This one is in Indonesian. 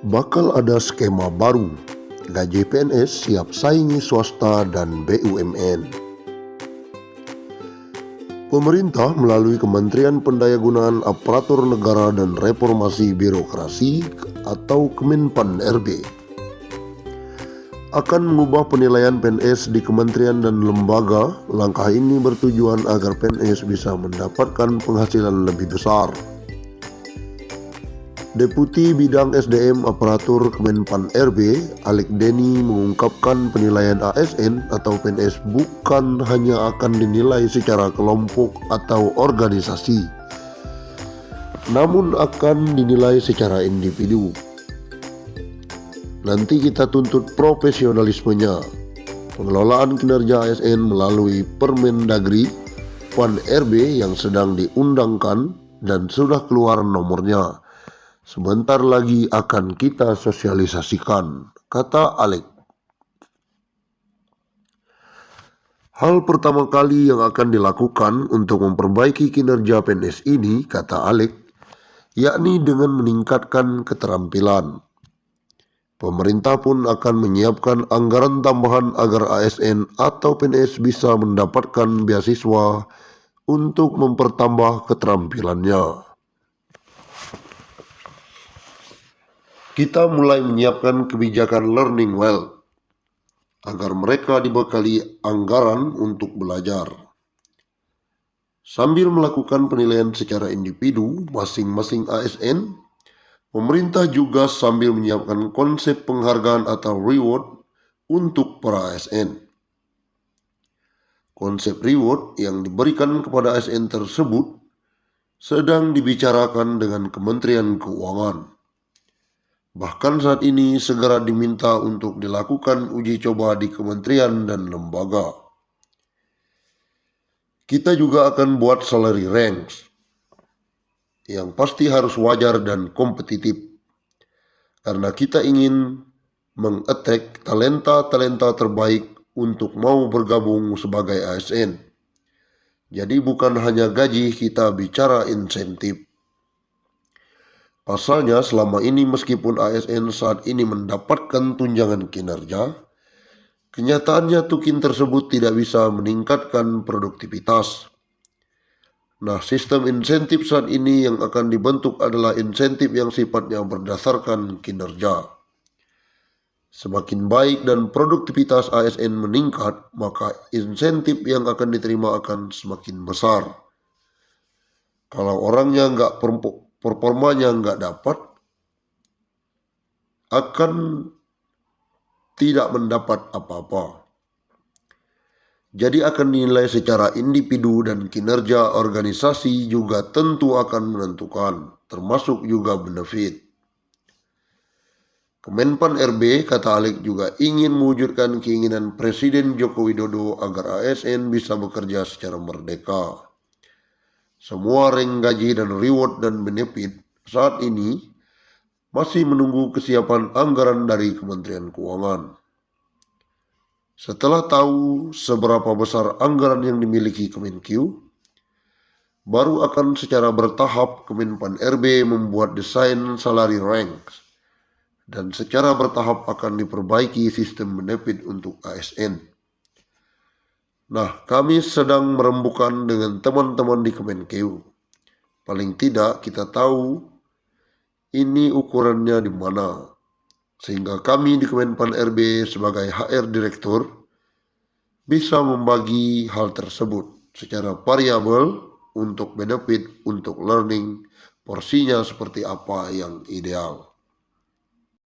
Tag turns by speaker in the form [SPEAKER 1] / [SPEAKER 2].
[SPEAKER 1] Bakal ada skema baru, gaji PNS siap saingi swasta dan BUMN. Pemerintah melalui Kementerian Pendayagunaan Aparatur Negara dan Reformasi Birokrasi atau Kemenpan-RB akan mengubah penilaian PNS di kementerian dan lembaga. Langkah ini bertujuan agar PNS bisa mendapatkan penghasilan lebih besar. Deputi Bidang SDM Aparatur Kemenpan-RB, Alek Deni, mengungkapkan penilaian ASN atau PNS bukan hanya akan dinilai secara kelompok atau organisasi, namun akan dinilai secara individu. Nanti kita tuntut profesionalismenya. Pengelolaan kinerja ASN melalui Permendagri Pan-RB yang sedang diundangkan dan sudah keluar nomornya. Sebentar lagi akan kita sosialisasikan, kata Alek. Hal pertama kali yang akan dilakukan untuk memperbaiki kinerja PNS ini, kata Alek, yakni dengan meningkatkan keterampilan. Pemerintah pun akan menyiapkan anggaran tambahan agar ASN atau PNS bisa mendapatkan beasiswa untuk mempertambah keterampilannya. Kita mulai menyiapkan kebijakan learning well agar mereka dibekali anggaran untuk belajar. Sambil melakukan penilaian secara individu masing-masing ASN, pemerintah juga sambil menyiapkan konsep penghargaan atau reward untuk para ASN. Konsep reward yang diberikan kepada ASN tersebut sedang dibicarakan dengan Kementerian Keuangan. Bahkan saat ini segera diminta untuk dilakukan uji coba di kementerian dan lembaga. Kita juga akan buat salary ranks yang pasti harus wajar dan kompetitif, karena kita ingin meng-attract talenta-talenta terbaik untuk mau bergabung sebagai ASN. Jadi bukan hanya gaji, kita bicara insentif. Pasalnya selama ini meskipun ASN saat ini mendapatkan tunjangan kinerja, kenyataannya tukin tersebut tidak bisa meningkatkan produktivitas. Nah, sistem insentif saat ini yang akan dibentuk adalah insentif yang sifatnya berdasarkan kinerja. Semakin baik dan produktivitas ASN meningkat, maka insentif yang akan diterima akan semakin besar. Kalau orangnya performanya nggak dapat, akan tidak mendapat apa-apa. Jadi akan dinilai secara individu dan kinerja organisasi juga tentu akan menentukan, termasuk juga benefit. Kemenpan-RB, kata Alek, juga ingin mewujudkan keinginan Presiden Joko Widodo agar ASN bisa bekerja secara merdeka. Semua rank gaji dan reward dan benefit saat ini masih menunggu kesiapan anggaran dari Kementerian Keuangan. Setelah tahu seberapa besar anggaran yang dimiliki Kemenkeu, baru akan secara bertahap Kemenpan-RB membuat desain salary ranks dan secara bertahap akan diperbaiki sistem benefit untuk ASN. Nah, kami sedang merembukan dengan teman-teman di Kemenkeu. Paling tidak kita tahu ini ukurannya di mana, sehingga kami di Kemenpan-RB sebagai HR Direktur bisa membagi hal tersebut secara variabel untuk benefit, untuk learning, porsinya seperti apa yang ideal.